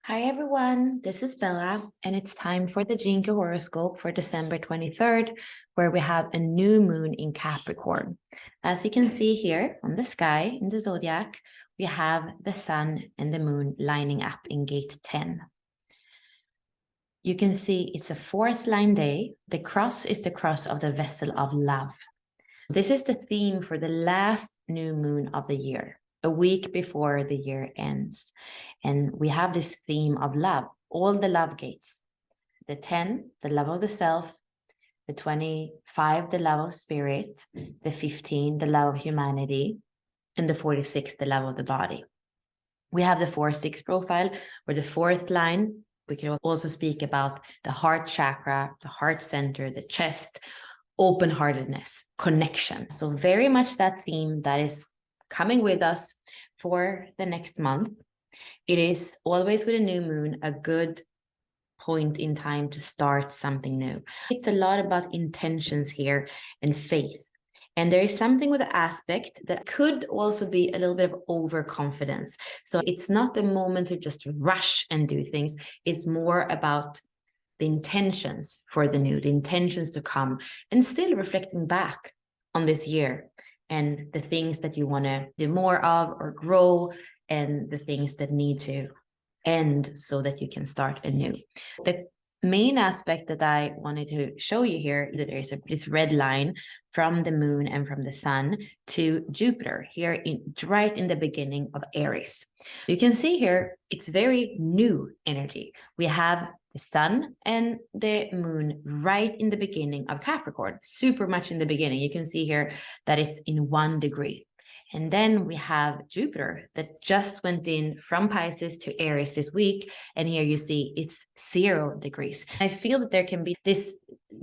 Hi everyone, this is Bella, and it's time for the Jinky horoscope for December 23rd, where we have a new moon in Capricorn. As you can see here on the sky in the zodiac, we have the sun and the moon lining up in gate 10. You can see it's a fourth line day. The cross is the cross of the vessel of love. This is the theme for the last new moon of the year, a week before the year ends. And we have this theme of love, all the love gates. The 10, the love of the self. The 25, the love of spirit. The 15, the love of humanity. And the 46, the love of the body. We have the 4-6 profile, where the fourth line, we can also speak about the heart chakra, the heart center, the chest, open-heartedness, connection. So very much that theme that is coming with us for the next month. It is always with a new moon, a good point in time to start something new. It's a lot about intentions here and faith. And there is something with the aspect that could also be a little bit of overconfidence. So it's not the moment to just rush and do things. It's more about the intentions for the new, the intentions to come, and still reflecting back on this year and the things that you want to do more of or grow, and the things that need to end so that you can start anew. The main aspect that I wanted to show you here, that there's this red line from the moon and from the sun to Jupiter here right in the beginning of Aries. You can see here, it's very new energy. We have the sun and the moon right in the beginning of Capricorn, super much in the beginning. You can see here that it's in 1 degree. And then we have Jupiter that just went in from Pisces to Aries this week. And here you see it's 0 degrees. I feel that there can be this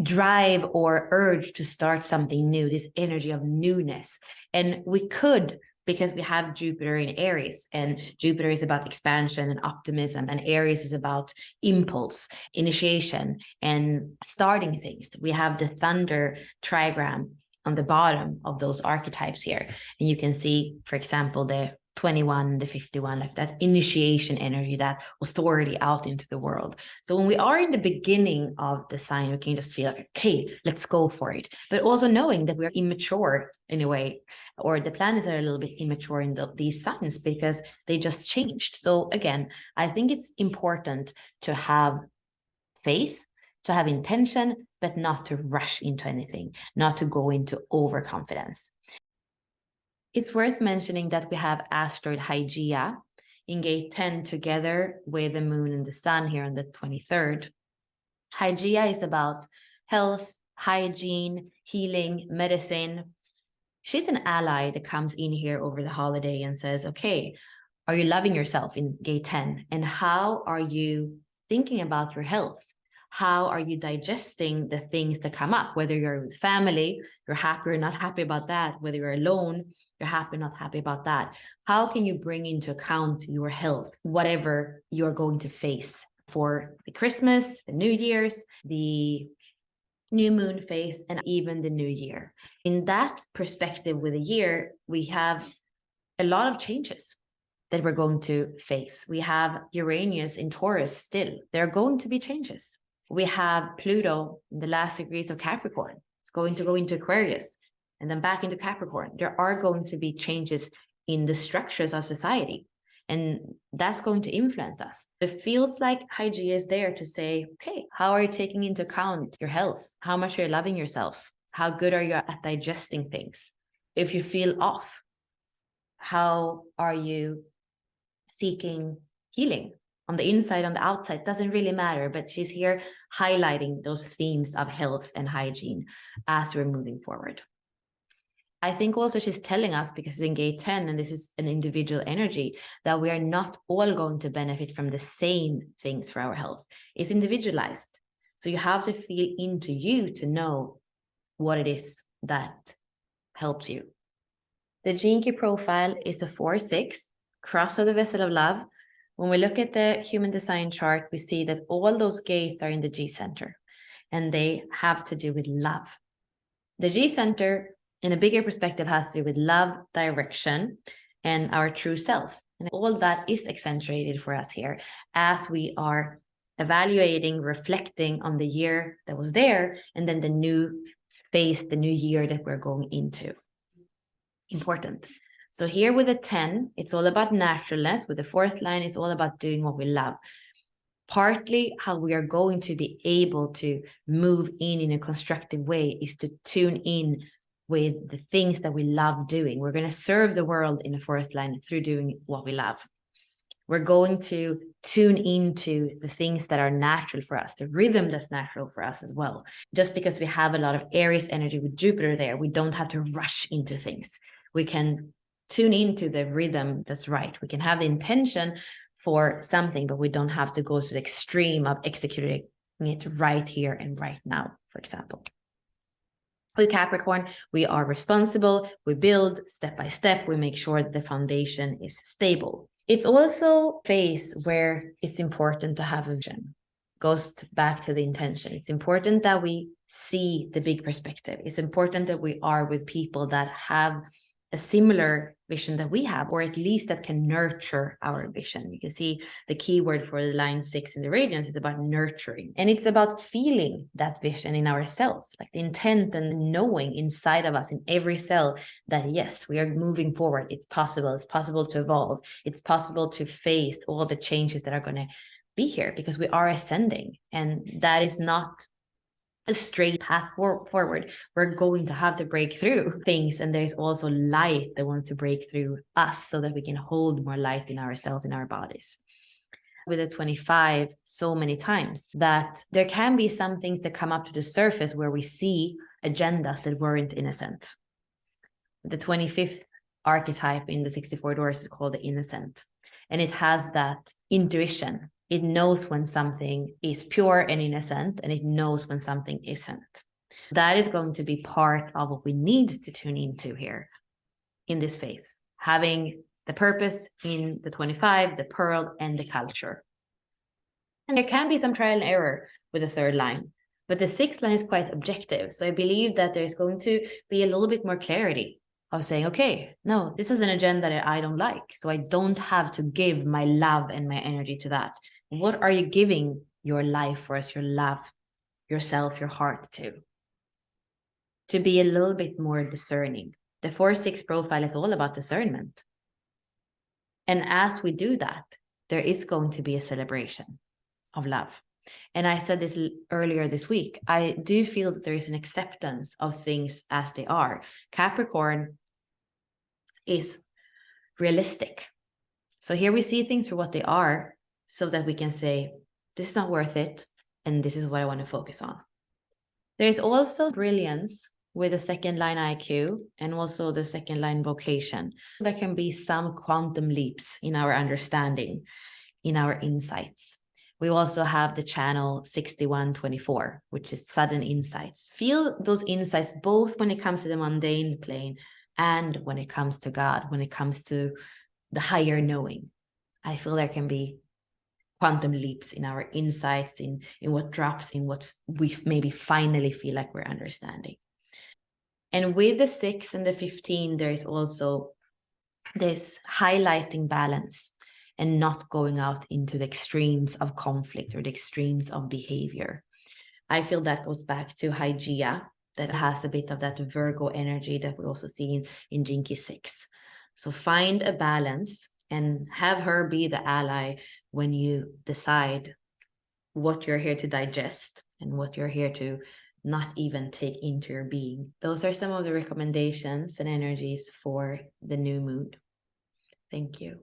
drive or urge to start something new, this energy of newness. And we could, because we have Jupiter in Aries, and Jupiter is about expansion and optimism, and Aries is about impulse, initiation, and starting things. We have the thunder trigram on the bottom of those archetypes here. And you can see, for example, the 21, the 51, like that initiation energy, that authority out into the world. So when we are in the beginning of the sign, we can just feel like, okay, let's go for it. But also knowing that we're immature in a way, or the planets are a little bit immature in these signs because they just changed. So again, I think it's important to have faith, to have intention, but not to rush into anything, not to go into overconfidence. It's worth mentioning that we have Asteroid Hygeia in gate 10 together with the moon and the sun here on the 23rd. Hygeia is about health, hygiene, healing, medicine. She's an ally that comes in here over the holiday and says, okay, are you loving yourself in gate 10? And how are you thinking about your health? How are you digesting the things that come up? Whether you're with family, you're happy or not happy about that. Whether you're alone, you're happy or not happy about that. How can you bring into account your health, whatever you're going to face for the Christmas, the New Year's, the new moon phase, and even the new year? In that perspective with a year, we have a lot of changes that we're going to face. We have Uranus in Taurus still. There are going to be changes. We have Pluto in the last degrees of Capricorn. It's going to go into Aquarius and then back into Capricorn. There are going to be changes in the structures of society, and that's going to influence us. It feels like Hygeia is there to say, okay, how are you taking into account your health? How much are you loving yourself? How good are you at digesting things? If you feel off, how are you seeking healing? On the inside, on the outside, doesn't really matter, but she's here highlighting those themes of health and hygiene as we're moving forward. I think also she's telling us, because it's in gate 10 and this is an individual energy, that we are not all going to benefit from the same things for our health. It's individualized. So you have to feel into you to know what it is that helps you. The Jinky profile is a 4-6, cross of the vessel of love. When we look at the human design chart, we see that all those gates are in the G center, and they have to do with love. The G center, in a bigger perspective, has to do with love, direction, and our true self. And all that is accentuated for us here as we are evaluating, reflecting on the year that was there, and then the new phase, the new year that we're going into. Important. So here with the 10, it's all about naturalness. With the 4th line, it's all about doing what we love. Partly how we are going to be able to move in a constructive way is to tune in with the things that we love doing. We're going to serve the world in the 4th line through doing what we love. We're going to tune into the things that are natural for us, the rhythm that's natural for us as well. Just because we have a lot of Aries energy with Jupiter there, we don't have to rush into things. We can tune into the rhythm that's right. We can have the intention for something, but we don't have to go to the extreme of executing it right here and right now, for example. With Capricorn, we are responsible, we build step by step, we make sure that the foundation is stable. It's also a phase where it's important to have a vision. Goes back to the intention. It's important that we see the big perspective. It's important that we are with people that have a similar vision that we have, or at least that can nurture our vision. You can see the keyword for the line 6 in the radiance is about nurturing. And it's about feeling that vision in ourselves, like the intent and knowing inside of us in every cell that yes, we are moving forward. It's possible to evolve. It's possible to face all the changes that are going to be here because we are ascending. And that is not a straight path forward. We're going to have to break through things, and there's also light that wants to break through us so that we can hold more light in ourselves, in our bodies. With the 25 so many times that there can be some things that come up to the surface where we see agendas that weren't innocent. The 25th archetype in the 64 doors is called the innocent, and it has that intuition. It knows when something is pure and innocent, and it knows when something isn't. That is going to be part of what we need to tune into here in this phase, having the purpose in the 25, the pearl, and the culture. And there can be some trial and error with the 3rd line, but the 6th line is quite objective. So I believe that there's going to be a little bit more clarity of saying, okay, no, this is an agenda that I don't like. So I don't have to give my love and my energy to that. What are you giving your life for us, your love, yourself, your heart to? To be a little bit more discerning. The 4-6 profile is all about discernment. And as we do that, there is going to be a celebration of love. And I said this earlier this week, I do feel that there is an acceptance of things as they are. Capricorn is realistic. So here we see things for what they are so that we can say, this is not worth it, and this is what I want to focus on. There's also brilliance with the 2nd line IQ and also the 2nd line vocation. There can be some quantum leaps in our understanding, in our insights. We also have the channel 6124, which is sudden insights. Feel those insights both when it comes to the mundane plane and when it comes to God, when it comes to the higher knowing. I feel there can be quantum leaps in our insights, in what drops, in what we maybe finally feel like we're understanding. And with the 6 and the 15, there is also this highlighting balance and not going out into the extremes of conflict or the extremes of behavior. I feel that goes back to Hygeia, that has a bit of that Virgo energy that we also see in Jinky 6. So find a balance and have her be the ally when you decide what you're here to digest and what you're here to not even take into your being. Those are some of the recommendations and energies for the new moon. Thank you.